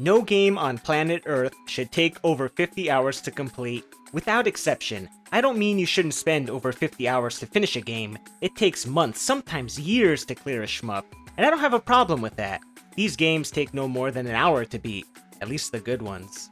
No game on planet Earth should take over 50 hours to complete, without exception. I don't mean you shouldn't spend over 50 hours to finish a game. It takes months, sometimes years to clear a shmup, and I don't have a problem with that. These games take no more than an hour to beat, at least the good ones.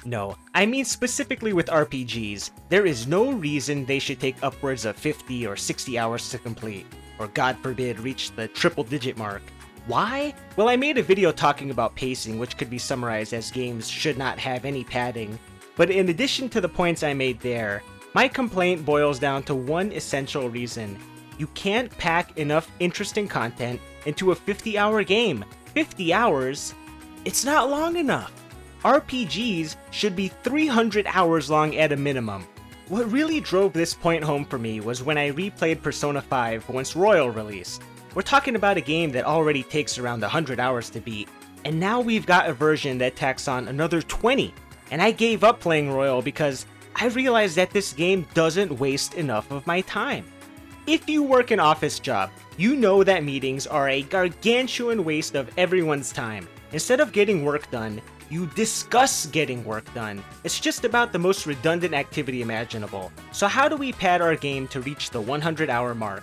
No, I mean specifically with RPGs, there is no reason they should take upwards of 50 or 60 hours to complete, or God forbid reach the triple-digit mark. Why? Well, I made a video talking about pacing, which could be summarized as games should not have any padding. But in addition to the points I made there, my complaint boils down to one essential reason. You can't pack enough interesting content into a 50-hour game. 50 hours? It's not long enough. RPGs should be 300 hours long at a minimum. What really drove this point home for me was when I replayed Persona 5 once Royal released. We're talking about a game that already takes around 100 hours to beat, and now we've got a version that tacks on another 20, and I gave up playing Royal because I realized that this game doesn't waste enough of my time. If you work an office job, you know that meetings are a gargantuan waste of everyone's time. Instead of getting work done, you discuss getting work done. It's just about the most redundant activity imaginable. So how do we pad our game to reach the 100-hour mark?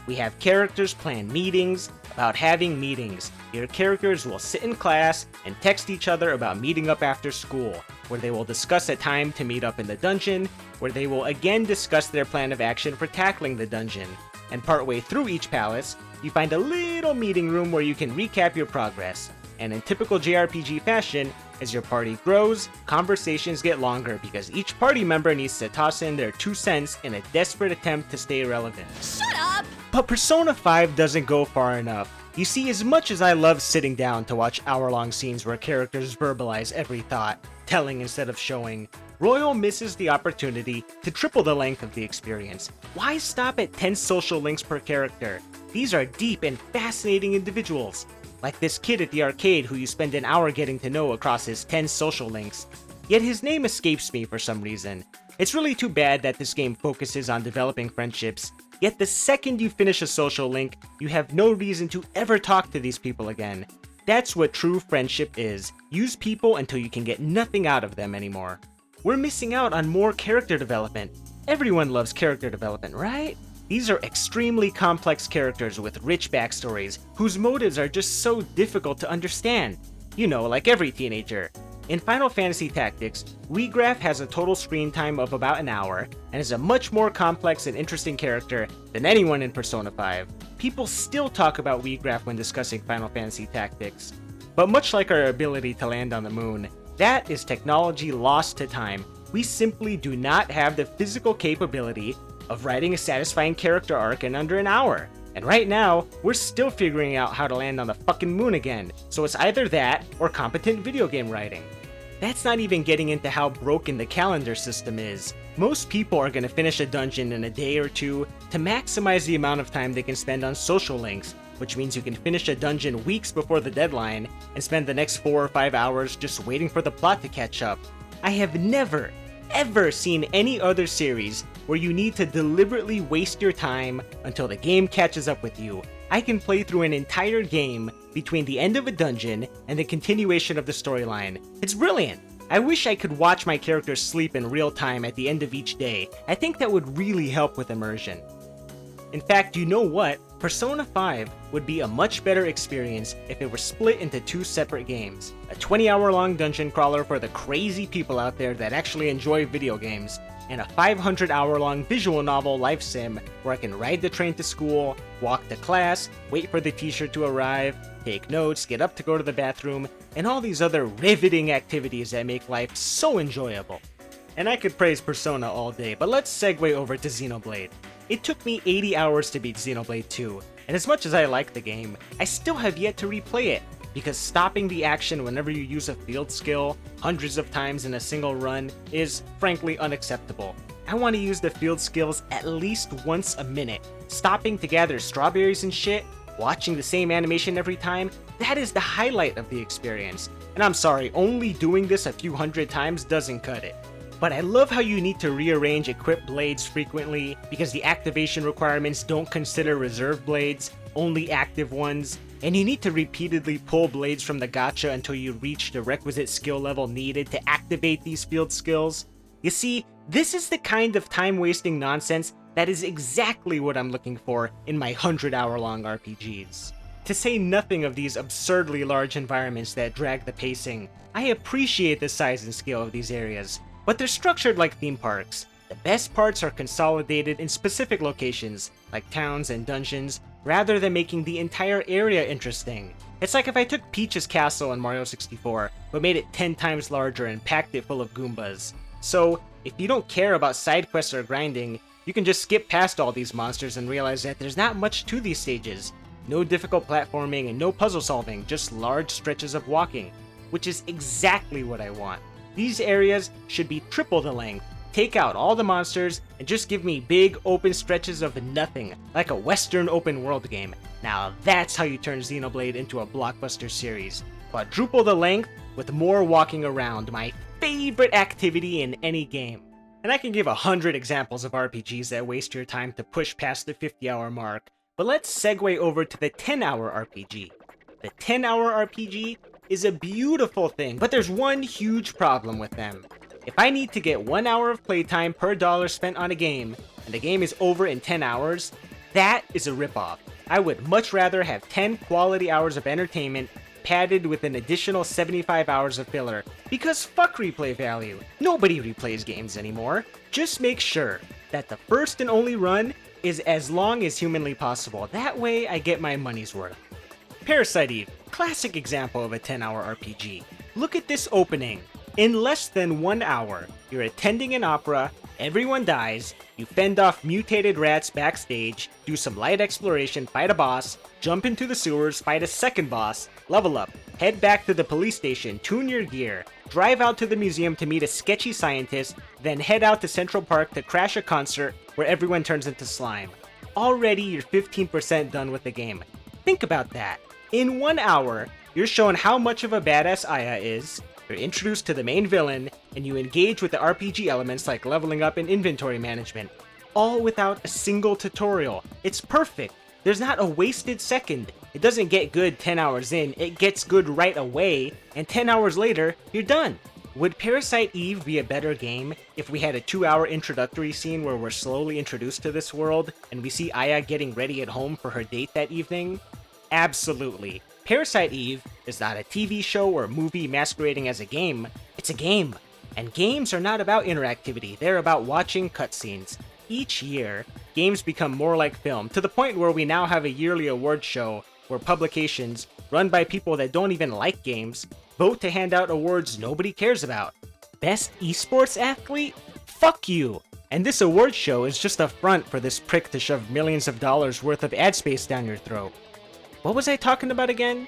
We have characters plan meetings about having meetings. Your characters will sit in class and text each other about meeting up after school, where they will discuss a time to meet up in the dungeon, where they will again discuss their plan of action for tackling the dungeon. And partway through each palace, you find a little meeting room where you can recap your progress. And in typical JRPG fashion, as your party grows, conversations get longer because each party member needs to toss in their 2 cents in a desperate attempt to stay relevant. Shut up! But Persona 5 doesn't go far enough. You see, as much as I love sitting down to watch hour-long scenes where characters verbalize every thought, telling instead of showing, Royal misses the opportunity to triple the length of the experience. Why stop at 10 social links per character? These are deep and fascinating individuals. Like this kid at the arcade who you spend an hour getting to know across his 10 social links. Yet his name escapes me for some reason. It's really too bad that this game focuses on developing friendships, yet the second you finish a social link, you have no reason to ever talk to these people again. That's what true friendship is. Use people until you can get nothing out of them anymore. We're missing out on more character development. Everyone loves character development, right? These are extremely complex characters with rich backstories, whose motives are just so difficult to understand. You know, like every teenager. In Final Fantasy Tactics, Wheatgraph has a total screen time of about an hour, and is a much more complex and interesting character than anyone in Persona 5. People still talk about Wheatgraph when discussing Final Fantasy Tactics. But much like our ability to land on the moon, that is technology lost to time. We simply do not have the physical capability of writing a satisfying character arc in under an hour. And right now, we're still figuring out how to land on the fucking moon again, so it's either that or competent video game writing. That's not even getting into how broken the calendar system is. Most people are gonna finish a dungeon in a day or two to maximize the amount of time they can spend on social links, which means you can finish a dungeon weeks before the deadline and spend the next 4 or 5 hours just waiting for the plot to catch up. I have never, ever seen any other series where you need to deliberately waste your time until the game catches up with you. I can play through an entire game between the end of a dungeon and the continuation of the storyline. It's brilliant! I wish I could watch my characters sleep in real time at the end of each day. I think that would really help with immersion. In fact, you know what? Persona 5 would be a much better experience if it were split into 2 separate games. A 20-hour-long dungeon crawler for the crazy people out there that actually enjoy video games, and a 500-hour-long visual novel life sim where I can ride the train to school, walk to class, wait for the t-shirt to arrive, take notes, get up to go to the bathroom, and all these other riveting activities that make life so enjoyable. And I could praise Persona all day, but let's segue over to Xenoblade. It took me 80 hours to beat Xenoblade 2, and as much as I like the game, I still have yet to replay it, because stopping the action whenever you use a field skill hundreds of times in a single run is frankly unacceptable. I want to use the field skills at least once a minute. Stopping to gather strawberries and shit, watching the same animation every time, that is the highlight of the experience. And I'm sorry, only doing this a few hundred times doesn't cut it. But I love how you need to rearrange equipped blades frequently because the activation requirements don't consider reserve blades, only active ones. and you need to repeatedly pull blades from the gacha until you reach the requisite skill level needed to activate these field skills. You see, this is the kind of time-wasting nonsense that is exactly what I'm looking for in my 100-hour-long RPGs. To say nothing of these absurdly large environments that drag the pacing, I appreciate the size and scale of these areas, but they're structured like theme parks. The best parts are consolidated in specific locations, like towns and dungeons, rather than making the entire area interesting. It's like if I took Peach's castle in Mario 64, but made it 10 times larger and packed it full of Goombas. So, if you don't care about side quests or grinding, you can just skip past all these monsters and realize that there's not much to these stages. No difficult platforming and no puzzle solving, just large stretches of walking, which is exactly what I want. These areas should be triple the length, take out all the monsters, and just give me big open stretches of nothing, like a Western open world game. Now that's how you turn Xenoblade into a blockbuster series. Quadruple the length with more walking around, my favorite activity in any game. And I can give 100 examples of RPGs that waste your time to push past the 50-hour mark, but let's segue over to the 10-hour RPG. The 10-hour RPG is a beautiful thing, but there's one huge problem with them. If I need to get 1 hour of playtime per dollar spent on a game, and the game is over in 10 hours, that is a ripoff. I would much rather have 10 quality hours of entertainment padded with an additional 75 hours of filler, because fuck replay value. Nobody replays games anymore. Just make sure that the first and only run is as long as humanly possible. That way I get my money's worth. Parasite Eve, classic example of a 10-hour RPG. Look at this opening. In less than 1 hour, you're attending an opera, everyone dies, you fend off mutated rats backstage, do some light exploration, fight a boss, jump into the sewers, fight a second boss, level up, head back to the police station, tune your gear, drive out to the museum to meet a sketchy scientist, then head out to Central Park to crash a concert where everyone turns into slime. Already you're 15% done with the game. Think about that. In 1 hour, you're shown how much of a badass Aya is, you're introduced to the main villain, and you engage with the RPG elements like leveling up and inventory management, all without a single tutorial. It's perfect. There's not a wasted second. It doesn't get good 10 hours in, it gets good right away, and 10 hours later, you're done. Would Parasite Eve be a better game if we had a 2-hour introductory scene where we're slowly introduced to this world, and we see Aya getting ready at home for her date that evening? Absolutely. Parasite Eve is not a TV show or movie masquerading as a game, it's a game. And games are not about interactivity, they're about watching cutscenes. Each year, games become more like film, to the point where we now have a yearly award show where publications, run by people that don't even like games, vote to hand out awards nobody cares about. Best esports athlete? Fuck you! And this award show is just a front for this prick to shove millions of dollars worth of ad space down your throat. What was I talking about again?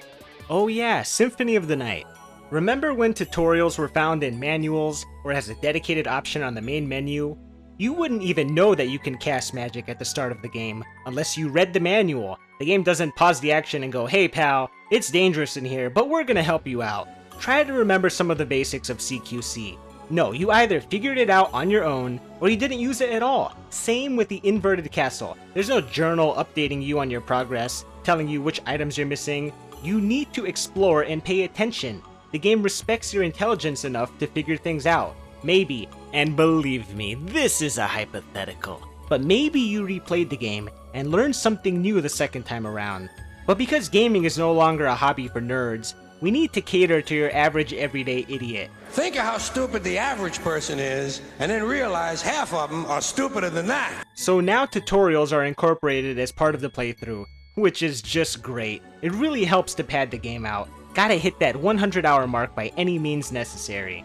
Oh yeah, Symphony of the Night. Remember when tutorials were found in manuals or as a dedicated option on the main menu? You wouldn't even know that you can cast magic at the start of the game unless you read the manual. The game doesn't pause the action and go, hey pal, it's dangerous in here, but we're gonna help you out. Try to remember some of the basics of CQC. No, you either figured it out on your own, or you didn't use it at all. Same with the inverted castle. There's no journal updating you on your progress, telling you which items you're missing. You need to explore and pay attention. The game respects your intelligence enough to figure things out. Maybe, and believe me, this is a hypothetical, but maybe you replayed the game and learned something new the second time around. But because gaming is no longer a hobby for nerds, we need to cater to your average everyday idiot. Think of how stupid the average person is, and then realize half of them are stupider than that. So now tutorials are incorporated as part of the playthrough, which is just great. It really helps to pad the game out. Gotta hit that 100-hour mark by any means necessary.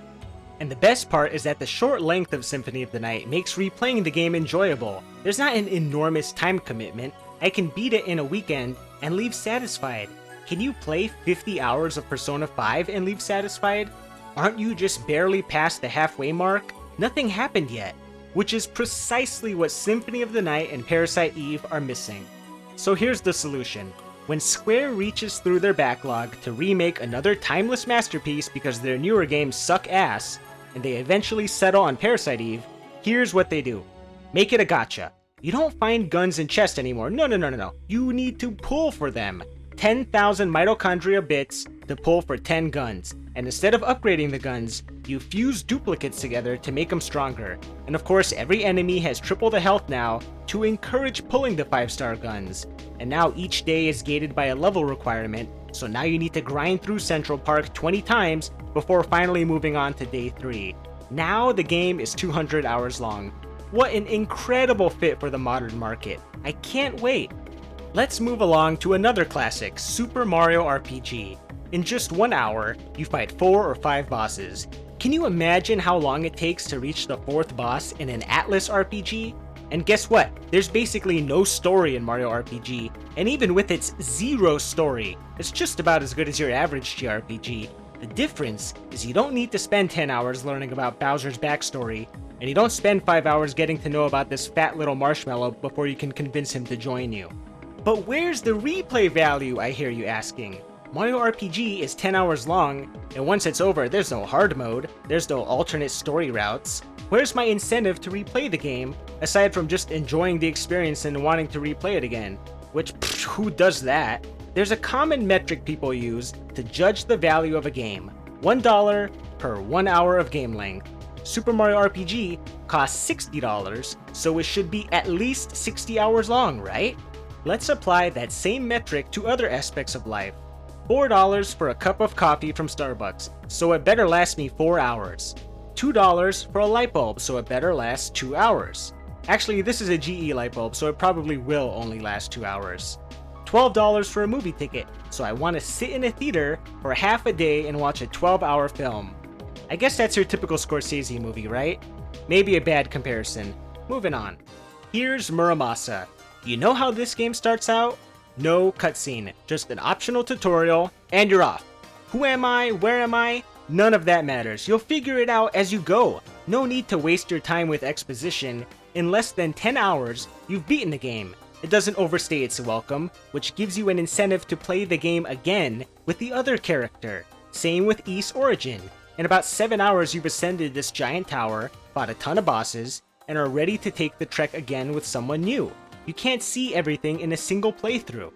And the best part is that the short length of Symphony of the Night makes replaying the game enjoyable. There's not an enormous time commitment. I can beat it in a weekend and leave satisfied. Can you play 50 hours of Persona 5 and leave satisfied? Aren't you just barely past the halfway mark? Nothing happened yet, which is precisely what Symphony of the Night and Parasite Eve are missing. So here's the solution. When Square reaches through their backlog to remake another timeless masterpiece because their newer games suck ass, and they eventually settle on Parasite Eve, here's what they do. Make it a gacha. You don't find guns and chests anymore. No. You need to pull for them. 10,000 mitochondria bits to pull for 10 guns, and instead of upgrading the guns, you fuse duplicates together to make them stronger. And of course, every enemy has triple the health now to encourage pulling the 5-star guns. And now each day is gated by a level requirement, so now you need to grind through Central Park 20 times before finally moving on to day 3. Now the game is 200 hours long. What an incredible fit for the modern market. I can't wait. Let's move along to another classic, Super Mario RPG. In just 1 hour, you fight 4 or 5 bosses. Can you imagine how long it takes to reach the 4th boss in an Atlas RPG? And guess what? There's basically no story in Mario RPG, and even with its 0 story, it's just about as good as your average JRPG. The difference is you don't need to spend 10 hours learning about Bowser's backstory, and you don't spend 5 hours getting to know about this fat little marshmallow before you can convince him to join you. But where's the replay value, I hear you asking? Mario RPG is 10 hours long, and once it's over, there's no hard mode, there's no alternate story routes. Where's my incentive to replay the game, aside from just enjoying the experience and wanting to replay it again? Which, who does that? There's a common metric people use to judge the value of a game. $1 per 1 hour of game length. Super Mario RPG costs $60, so it should be at least 60 hours long, right? Let's apply that same metric to other aspects of life. $4 for a cup of coffee from Starbucks, so it better last me 4 hours. $2 for a light bulb, so it better last 2 hours. Actually, this is a GE light bulb, so it probably will only last 2 hours. $12 for a movie ticket, so I want to sit in a theater for half a day and watch a 12-hour film. I guess that's your typical Scorsese movie, right? Maybe a bad comparison. Moving on. Here's Muramasa. You know how this game starts out? No cutscene, just an optional tutorial, and you're off. Who am I? Where am I? None of that matters. You'll figure it out as you go. No need to waste your time with exposition. In less than 10 hours, you've beaten the game. It doesn't overstay its welcome, which gives you an incentive to play the game again with the other character. Same with Ys Origin. In about 7 hours, you've ascended this giant tower, fought a ton of bosses, and are ready to take the trek again with someone new. You can't see everything in a single playthrough.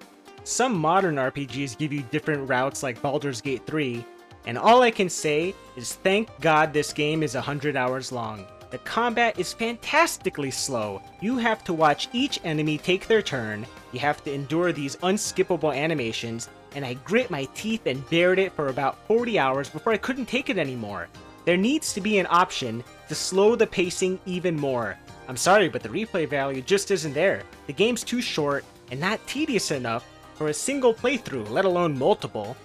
Some modern RPGs give you different routes like Baldur's Gate 3, and all I can say is thank God this game is 100 hours long. The combat is fantastically slow. You have to watch each enemy take their turn, you have to endure these unskippable animations, and I grit my teeth and bared it for about 40 hours before I couldn't take it anymore. There needs to be an option to slow the pacing even more. I'm sorry, but the replay value just isn't there. The game's too short and not tedious enough for a single playthrough, let alone multiple.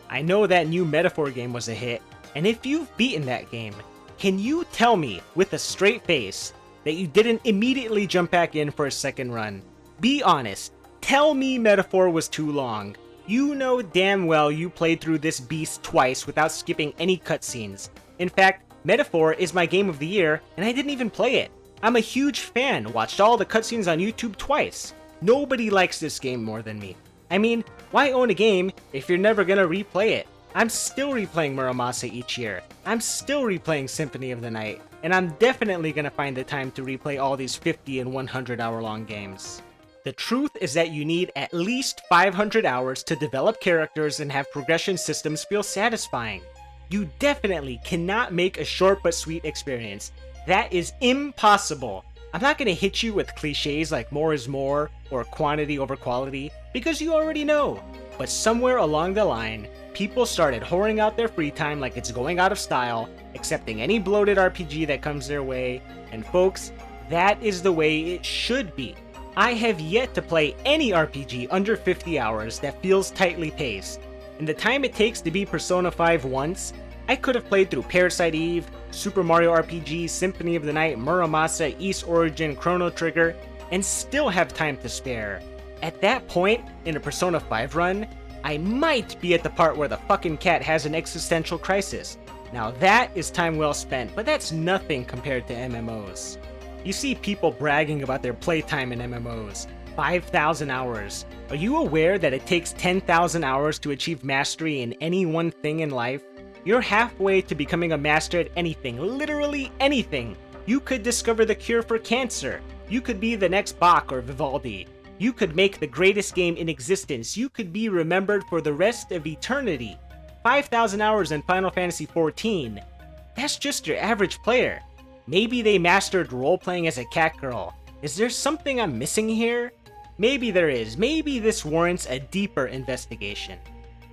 I know that new Metaphor game was a hit, and if you've beaten that game, can you tell me with a straight face that you didn't immediately jump back in for a second run? Be honest. Tell me Metaphor was too long. You know damn well you played through this beast twice without skipping any cutscenes. In fact, Metaphor is my game of the year, and I didn't even play it. I'm a huge fan, watched all the cutscenes on YouTube twice. Nobody likes this game more than me. I mean, why own a game if you're never gonna replay it? I'm still replaying Muramasa each year. I'm still replaying Symphony of the Night, and I'm definitely gonna find the time to replay all these 50 and 100 hour long games. The truth is that you need at least 500 hours to develop characters and have progression systems feel satisfying. You definitely cannot make a short but sweet experience. That is impossible. I'm not going to hit you with cliches like more is more or quantity over quality, because you already know. But somewhere along the line, people started whoring out their free time like it's going out of style, accepting any bloated RPG that comes their way, and folks, that is the way it should be. I have yet to play any RPG under 50 hours that feels tightly paced. In the time it takes to beat Persona 5 once, I could have played through Parasite Eve, Super Mario RPG, Symphony of the Night, Muramasa, Ys Origin, Chrono Trigger, and still have time to spare. At that point, in a Persona 5 run, I might be at the part where the fucking cat has an existential crisis. Now that is time well spent, but that's nothing compared to MMOs. You see people bragging about their playtime in MMOs. 5,000 hours. Are you aware that it takes 10,000 hours to achieve mastery in any one thing in life? You're halfway to becoming a master at anything, literally anything. You could discover the cure for cancer. You could be the next Bach or Vivaldi. You could make the greatest game in existence. You could be remembered for the rest of eternity. 5,000 hours in Final Fantasy XIV. That's just your average player. Maybe they mastered role-playing as a cat girl. Is there something I'm missing here? Maybe there is. Maybe this warrants a deeper investigation.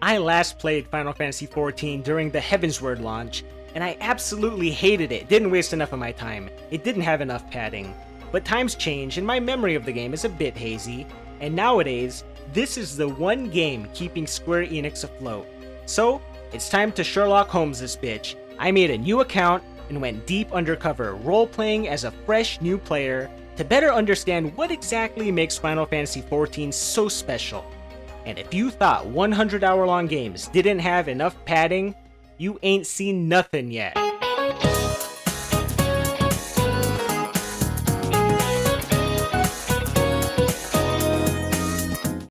I last played Final Fantasy XIV during the Heavensward launch, and I absolutely hated it. Didn't waste enough of my time. It didn't have enough padding. But times change, and my memory of the game is a bit hazy, and nowadays, this is the one game keeping Square Enix afloat. So, it's time to Sherlock Holmes this bitch. I made a new account and went deep undercover, role-playing as a fresh new player to better understand what exactly makes Final Fantasy XIV so special. And if you thought 100-hour-long games didn't have enough padding, you ain't seen nothing yet.